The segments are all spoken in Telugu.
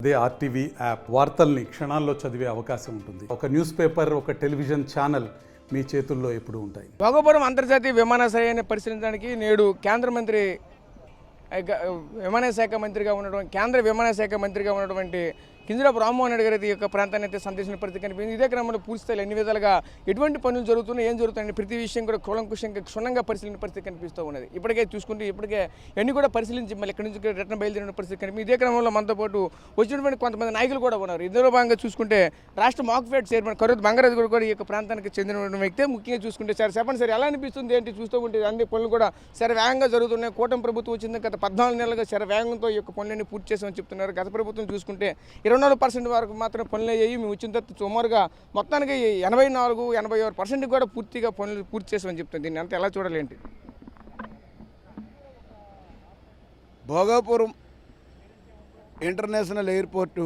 అదే ఆర్టీవీ యాప్ వార్తల్ని క్షణాల్లో చదివే అవకాశం ఉంటుంది. ఒక న్యూస్ పేపర్, ఒక టెలివిజన్ ఛానల్ మీ చేతుల్లో ఎప్పుడూ ఉంటాయి. భోగాపురం అంతర్జాతీయ విమానాశ్రయాన్ని పరిశీలించడానికి నేడు కేంద్ర మంత్రి విమానయాన శాఖ మంత్రిగా ఉన్నటువంటి కేంద్ర విమానయాన శాఖ మంత్రిగా ఉన్నటువంటి కింజరాపు రామ్మోహన్ రెడ్డి గారి యొక్క ప్రాంతాన్ని అయితే సందర్శించిన పరిస్థితి కనిపించింది. ఇదే క్రమంలో పూర్తి స్థాయిలో ఎన్ని విధాలుగా ఎటువంటి పనులు జరుగుతున్నాయి, ఏం జరుగుతున్నాయి ప్రతి విషయం కూడా కూలంకుషంగా క్షుణ్ణంగా పరిశీలన పరిస్థితి కనిపిస్తూ ఉన్నది. ఇప్పటికే చూసుకుంటే ఇప్పటికే అన్ని కూడా పరిశీలించి మళ్ళీ ఇక్కడి నుంచి రిటర్న్ బయలుదేరిన పరిస్థితి కనిపించింది. ఇదే క్రమంలో మనతో పాటు వచ్చినటువంటి కొంతమంది నాయకులు కూడా ఉన్నారు. ఇందులో భాగంగా చూసుకుంటే రాష్ట్ర మాక్ఫెడ్ చైర్మన్ కరోత్ బంగారాజు కూడా ఈ యొక్క ప్రాంతానికి చెందిన వ్యక్తి. ముఖ్యంగా చూసుకుంటే సార్ చెప్పండి సార్, ఎలా అనిపిస్తుంది ఏంటి చూస్తూ ఉంటే అన్ని పనులు కూడా సరే వేగంగా జరుగుతున్నాయి. కూటమి ప్రభుత్వం వచ్చింది గత 14 నెలలుగా సరే వేగంతో ఈ యొక్క పనులన్నీ పూర్తి చేసామని చెప్తున్నారు. గత ప్రభుత్వం చూసుకుంటే 24% వరకు మాత్రం పనులు అయ్యాయి. మేము వచ్చిన తర్వాత సుమారుగా మొత్తానికి 84-86% కూడా పూర్తిగా పనులు పూర్తి చేసామని చెప్తుంది. దీన్ని అంతా ఎలా చూడాలి ఏంటి? భోగాపురం ఇంటర్నేషనల్ ఎయిర్పోర్టు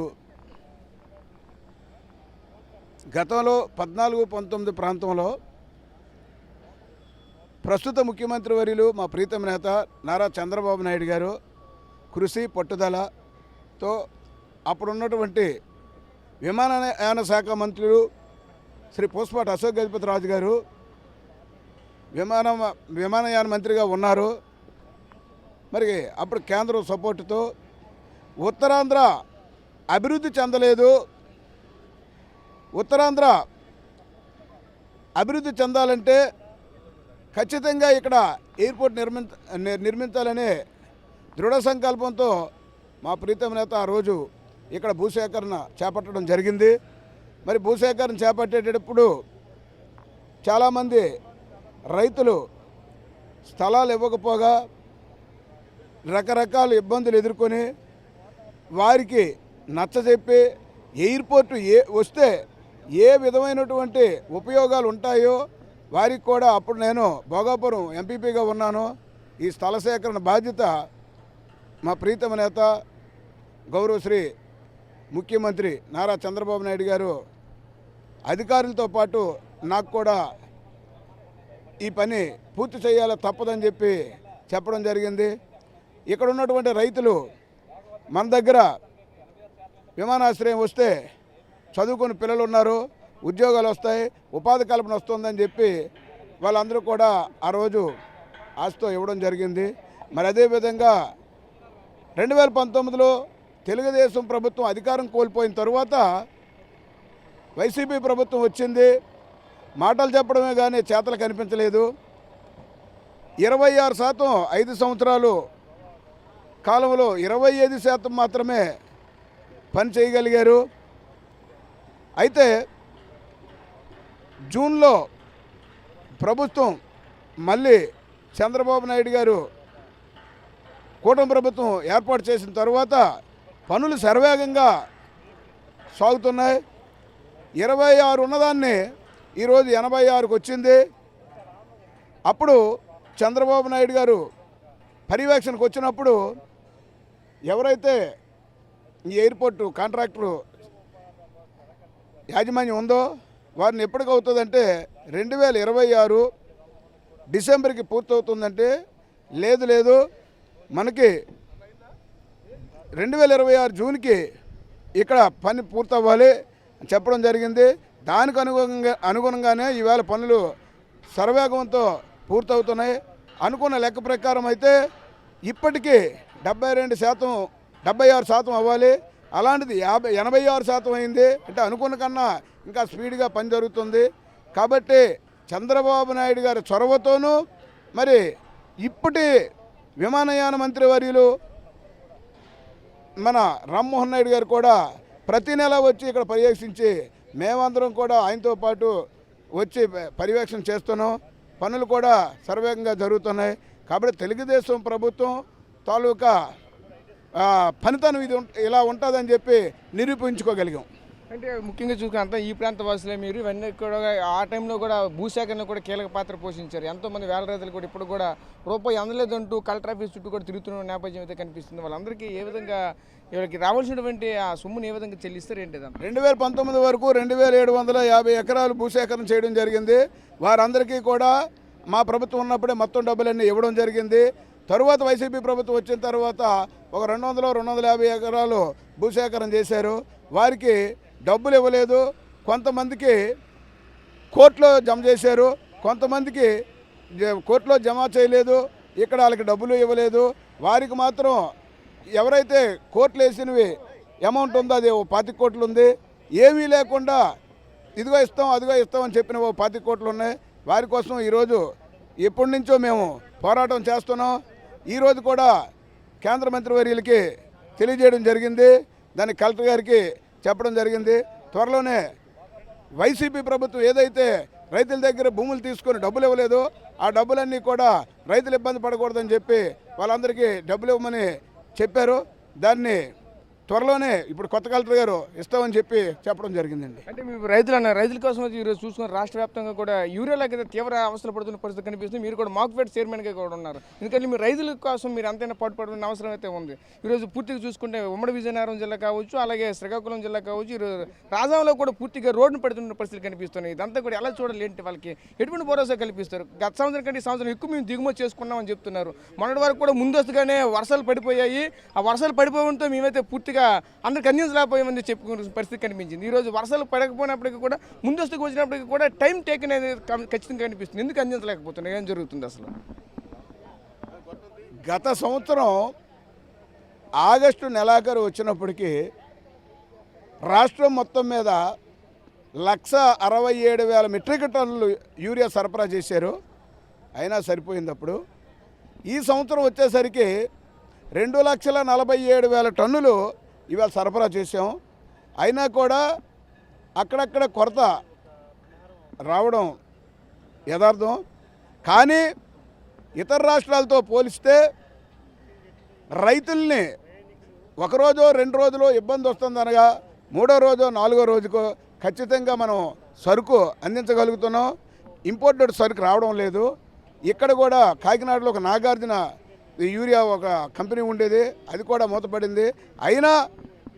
గతంలో 14-19 ప్రాంతంలో ప్రస్తుత ముఖ్యమంత్రి వర్యులు మా ప్రీతమ నేత నారా చంద్రబాబు నాయుడు గారు కృషి పట్టుదలతో అప్పుడున్నటువంటి విమానయాన శాఖ మంత్రులు శ్రీ పూసపాటి అశోక్ గజపతి రాజు గారు విమానయాన మంత్రిగా ఉన్నారు. మరి అప్పుడు కేంద్రం సపోర్టుతో ఉత్తరాంధ్ర అభివృద్ధి చెందలేదు. ఉత్తరాంధ్ర అభివృద్ధి చెందాలంటే ఖచ్చితంగా ఇక్కడ ఎయిర్పోర్ట్ నిర్మించాలనే దృఢ సంకల్పంతో మా ప్రీతమ నేత ఆ రోజు ఇక్కడ భూసేకరణ చేపట్టడం జరిగింది. మరి భూసేకరణ చేపట్టేటప్పుడు చాలామంది రైతులు స్థలాలు ఇవ్వకపోగా రకరకాల ఇబ్బందులు ఎదుర్కొని వారికి నచ్చజెప్పి ఎయిర్పోర్టు వస్తే ఏ విధమైనటువంటి ఉపయోగాలు ఉంటాయో వారికి కూడా అప్పుడు నేను భోగాపురం ఎంపీపీగా ఉన్నాను. ఈ స్థల సేకరణ బాధ్యత మా ప్రీతమ నేత గౌరవశ్రీ ముఖ్యమంత్రి నారా చంద్రబాబు నాయుడు గారు అధికారులతో పాటు నాకు కూడా ఈ పని పూర్తి చేయాలో తప్పదని చెప్పడం జరిగింది. ఇక్కడ ఉన్నటువంటి రైతులు మన దగ్గర విమానాశ్రయం వస్తే చదువుకుని పిల్లలు ఉన్నారు, ఉద్యోగాలు వస్తాయి, ఉపాధి కల్పన వస్తుందని చెప్పి వాళ్ళందరూ కూడా ఆ రోజు ఆశతో ఇవ్వడం జరిగింది. మరి అదేవిధంగా 2019లో తెలుగుదేశం ప్రభుత్వం అధికారం కోల్పోయిన తరువాత వైసీపీ ప్రభుత్వం వచ్చింది. మాటలు చెప్పడమే కానీ చేతలు కనిపించలేదు. 26% 5 సంవత్సరాలు కాలంలో 25% మాత్రమే పని చేయగలిగారు. అయితే జూన్లో ప్రభుత్వం మళ్ళీ చంద్రబాబు నాయుడు గారు కూటమి ప్రభుత్వం ఏర్పాటు చేసిన తర్వాత పనులు శరవేగంగా సాగుతున్నాయి. 26 ఉన్నదాన్ని ఈరోజు 86కు వచ్చింది. అప్పుడు చంద్రబాబు నాయుడు గారు పర్యవేక్షణకు వచ్చినప్పుడు ఎవరైతే ఈ ఎయిర్పోర్టు కాంట్రాక్టరు యాజమాన్యం ఉందో వారిని ఎప్పటికవుతుందంటే 2026 డిసెంబర్కి పూర్తవుతుందంటే లేదు మనకి 2026 జూన్కి ఇక్కడ పని పూర్తవ్వాలి చెప్పడం జరిగింది. దానికి అనుగుణంగానే ఈవేళ పనులు శరవేగంతో పూర్తవుతున్నాయి. అనుకున్న లెక్క ప్రకారం అయితే ఇప్పటికీ 76% అవ్వాలి. అలాంటిది 86% అయింది. అంటే అనుకున్న కన్నా ఇంకా స్పీడ్గా పని జరుగుతుంది. కాబట్టి చంద్రబాబు నాయుడు గారి చొరవతోనూ మరి ఇప్పటి విమానయాన మంత్రి వర్యులు మన రామ్మోహన్ నాయుడు గారు కూడా ప్రతి నెల వచ్చి ఇక్కడ పర్యవేక్షించి మేమందరం కూడా ఆయనతో పాటు వచ్చి పర్యవేక్షణ చేస్తున్నాం. పనులు కూడా సర్వేగంగా జరుగుతున్నాయి. కాబట్టి తెలుగుదేశం ప్రభుత్వం తాలూకా పనితనం ఇది ఇలా ఉంటుందని చెప్పి నిరూపించుకోగలిగాం. అంటే ముఖ్యంగా చూసుకుంటే ఈ ప్రాంత వాసులే మీరు ఇవన్నీ కూడా ఆ టైంలో కూడా భూసేకరణలో కూడా కీలక పాత్ర పోషించారు. ఎంతోమంది వేల రైతులు కూడా ఇప్పుడు కూడా రూపాయి అందలేదంటూ కలెక్టర్ ఆఫీస్ చుట్టూ కూడా తిరుగుతున్న నేపథ్యం అయితే కనిపిస్తుంది. వాళ్ళందరికీ ఏ విధంగా వీళ్ళకి రావాల్సినటువంటి ఆ సొమ్ముని ఏ విధంగా చెల్లిస్తారు ఏంటి? 2019 వరకు 2750 ఎకరాలు భూసేకరణ చేయడం జరిగింది. వారందరికీ కూడా మా ప్రభుత్వం ఉన్నప్పుడే మొత్తం డబ్బులన్నీ ఇవ్వడం జరిగింది. తరువాత వైసీపీ ప్రభుత్వం వచ్చిన తర్వాత ఒక 200-250 ఎకరాలు భూసేకరణ చేశారు. వారికి డబ్బులు ఇవ్వలేదు. కొంతమందికి కోర్టులో జమ చేశారు, కొంతమందికి కోర్టులో జమ చేయలేదు. ఇక్కడ వాళ్ళకి డబ్బులు ఇవ్వలేదు. వారికి మాత్రం ఎవరైతే కోర్టులు వేసినవి అమౌంట్ ఉందో అది 25 కోట్లు ఉంది. ఏమీ లేకుండా ఇదిగో ఇస్తాం అదిగో ఇస్తామని చెప్పిన 25 కోట్లు ఉన్నాయి. వారి కోసం ఈరోజు ఎప్పటి నుంచో మేము పోరాటం చేస్తున్నాం. ఈరోజు కూడా కేంద్ర మంత్రివర్యులకి తెలియజేయడం జరిగింది. దాన్ని కలెక్టర్ గారికి చెప్పడం జరిగింది. త్వరలోనే వైసీపీ ప్రభుత్వం ఏదైతే రైతుల దగ్గర భూములు తీసుకొని డబ్బులు ఇవ్వలేదో ఆ డబ్బులన్నీ కూడా రైతులు ఇబ్బంది పడకూడదని చెప్పి వాళ్ళందరికీ డబ్బులు ఇవ్వమని చెప్పారు. దాన్ని త్వరలోనే ఇప్పుడు కొత్త కలెక్టర్ గారు ఇస్తామని చెప్పి చెప్పడం జరిగిందండి. అంటే మీరు రైతులు అన్నారు, రైతుల కోసం వచ్చి ఈరోజు చూసుకున్న రాష్ట్ర వ్యాప్తంగా కూడా యూరియాలకైతే తీవ్ర అవసరం పడుతున్న పరిస్థితి కనిపిస్తుంది. మీరు కూడా మాక్ఫెడ్ చైర్మన్గా కూడా ఉన్నారు. ఎందుకంటే మీరు రైతుల కోసం మీరు అంతైనా పాటుపడాల్సిన అవసరం అయితే ఉంది. ఈరోజు పూర్తిగా చూసుకుంటే ఉమ్మడి విజయనగరం జిల్లా కావచ్చు, అలాగే శ్రీకాకుళం జిల్లా కావచ్చు, ఈరోజు రాజాంలో కూడా పూర్తిగా రోడ్డును పెడుతున్న పరిస్థితులు కనిపిస్తున్నాయి. ఇదంతా కూడా ఎలా చూడాలి, ఏంటి, వాళ్ళకి ఎటువంటి భరోసా కల్పిస్తారు? గత సంవత్సరం కంటే ఈ సంవత్సరం ఎక్కువ మేము దిగుమతి చేసుకున్నామని చెప్తున్నారు. మొన్నటి వరకు కూడా ముందస్తుగానే వర్షాలు పడిపోయాయి. ఆ వర్షాలు పడిపోవడంతో మేమైతే పూర్తిగా అందరికి అందించలేకపోయామని చెప్పుకునే పరిస్థితి కనిపించింది. ఈరోజు వర్షాలు పడకపోయినప్పటికీ కూడా ముందస్తుకు వచ్చినప్పటికీ కూడా టైం టేకన్ అనేది ఖచ్చితంగా కనిపిస్తుంది. ఎందుకు అందించలేకపోతున్నాయి? ఏం జరుగుతుంది అసలు? గత సంవత్సరం ఆగస్టు నెలాఖరు వచ్చినప్పటికీ రాష్ట్రం మొత్తం మీద 1,67,000 మెట్రిక్ టన్నులు యూరియా సరఫరా చేశారు. అయినా సరిపోయింది. అప్పుడు ఈ సంవత్సరం వచ్చేసరికి 2,47,000 టన్నులు ఇవాళ సరఫరా చేసాం. అయినా కూడా అక్కడక్కడ కొరత రావడం యథార్థం. కానీ ఇతర రాష్ట్రాలతో పోలిస్తే రైతుల్ని ఒకరోజో 2 రోజులు ఇబ్బంది వస్తుందనగా 3వ రోజో 4వ రోజుకో ఖచ్చితంగా మనం సరుకు అందించగలుగుతున్నాం. ఇంపోర్టెడ్ సరుకు రావడం లేదు. ఇక్కడ కూడా కాకినాడలో ఒక నాగార్జున యూరియా ఒక కంపెనీ ఉండేది, అది కూడా మూతపడింది. అయినా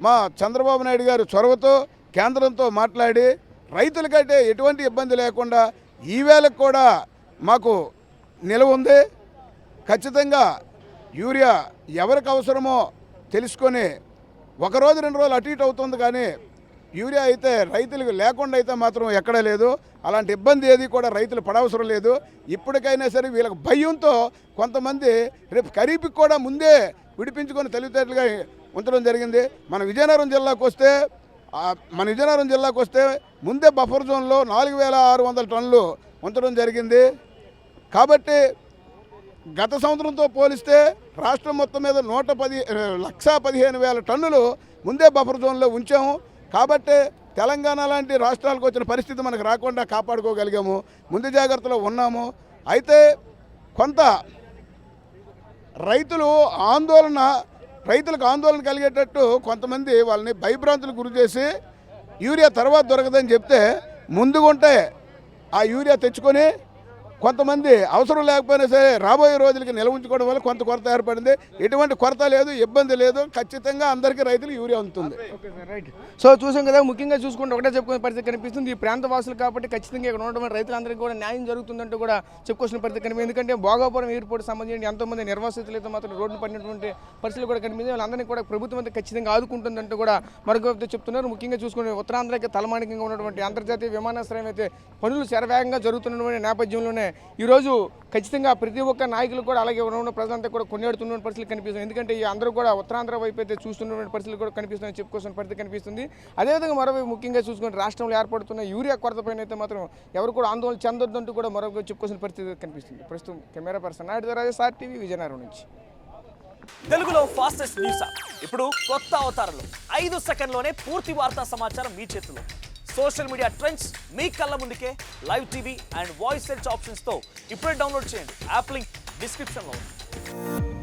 మా చంద్రబాబు నాయుడు గారు చొరవతో కేంద్రంతో మాట్లాడి రైతులకంటే ఎటువంటి ఇబ్బంది లేకుండా ఈవేళకు కూడా మాకు నిలవ ఉంది. ఖచ్చితంగా యూరియా ఎవరికి అవసరమో తెలుసుకొని 1 రోజు 2 రోజులు అటు ఇటు అవుతుంది. కానీ యూరియా అయితే రైతులకు లేకుండా అయితే మాత్రం ఎక్కడా లేదు. అలాంటి ఇబ్బంది ఏది కూడా రైతులు పడవసరం లేదు. ఇప్పటికైనా సరే వీళ్ళకి భయంతో కొంతమంది రేపు ఖరీఫ్కి కూడా ముందే విడిపించుకొని తెలివితేటలుగా ఉంచడం జరిగింది. మన విజయనగరం జిల్లాకు వస్తే ముందే బఫర్ జోన్లో 4,600 టన్నులు ఉంచడం జరిగింది. కాబట్టి గత సంవత్సరంతో పోలిస్తే రాష్ట్రం మొత్తం మీద 1,15,000 టన్నులు ముందే బఫర్ జోన్లో ఉంచాము. కాబట్టి తెలంగాణ లాంటి రాష్ట్రాలకు వచ్చిన పరిస్థితి మనకు రాకుండా కాపాడుకోగలిగాము. ముందు జాగ్రత్తలో ఉన్నాము. అయితే కొంత రైతులకు ఆందోళన కలిగేటట్టు కొంతమంది వాళ్ళని భయభ్రాంతులకు గురి చేసి యూరియా తర్వాత దొరకదని చెప్తే ముందుగుంటే ఆ యూరియా తెచ్చుకొని కొంతమంది అవసరం లేకపోయినా సరే రాబోయే రోజులకి నిల్వ ఉంచుకోవడం వల్ల కొంత కొరత ఏర్పడింది. ఎటువంటి కొరత లేదు, ఇబ్బంది లేదు. ఖచ్చితంగా అందరికీ రైతులకు యూరియా ఉంటుంది. రైట్. సో చూసాం కదా, ముఖ్యంగా చూసుకుంటే ఒకటే చెప్పుకునే పరిస్థితి కనిపిస్తుంది. ఈ ప్రాంత వాసులు కాబట్టి ఖచ్చితంగా ఇక్కడ ఉన్నటువంటి రైతులందరికీ కూడా న్యాయం జరుగుతుందంటూ కూడా చెప్పుకోవాల్సిన పరిస్థితి కనిపిస్తుంది. ఎందుకంటే భోగాపురం ఎయిర్పోర్ట్ సంబంధించి ఎంతోమంది నిర్వాసితులు అయితే మాత్రం రోడ్డు పడినటువంటి పరిస్థితులు కూడా కనిపించింది. వాళ్ళందరినీ కూడా ప్రభుత్వం అయితే ఖచ్చితంగా ఆదుకుంటుందంటూ కూడా మరొక చెప్తున్నారు. ముఖ్యంగా చూసుకుంటే ఉత్తరాంధ్రకి తలమానికంగా ఉన్నటువంటి అంతర్జాతీయ విమానాశ్రయం అయితే పనులు శరవేగంగా జరుగుతున్నటువంటి నేపథ్యంలోనే ఈరోజు ఖచ్చితంగా ప్రతి ఒక్క నాయకులు కూడా అలాగే ఉన్న ప్రజలంతా కూడా కొనియాడుతున్న పరిస్థితులు కనిపిస్తుంది. ఎందుకంటే ఈ అందరూ కూడా ఉత్తరాంధ్ర వైపు అయితే చూస్తున్నటువంటి పరిస్థితులు కూడా కనిపిస్తున్నాయని చెప్పుకోవాల్సిన పరిస్థితి కనిపిస్తుంది. అదేవిధంగా మరోవైపు ముఖ్యంగా చూసుకుంటే రాష్ట్రంలో ఏర్పడుతున్న యూరియా కొరతపైన అయితే మాత్రం ఎవరు కూడా ఆందోళన చెందొద్దంటూ కూడా మరొక చెప్పుకోవాల్సిన పరిస్థితి కనిపిస్తుంది. ప్రస్తుతం camera person Naidu Rajesh, RTV, Vizianagaram నుంచి. తెలుగులో ఫాస్టెస్ట్ న్యూస్ యాప్ ఇప్పుడు కొత్త అవతారంలో 5 సెకండ్లోనే పూర్తి వార్తా సమాచారం మీ చేతిలో. సోషల్ మీడియా ట్రెండ్స్ మీ కళ్ళ ముందుకే live TV and voice search ఆప్షన్స్తో ఇప్పుడే డౌన్లోడ్ చేయండి. యాప్ లింక్ డిస్క్రిప్షన్లో ఉంది.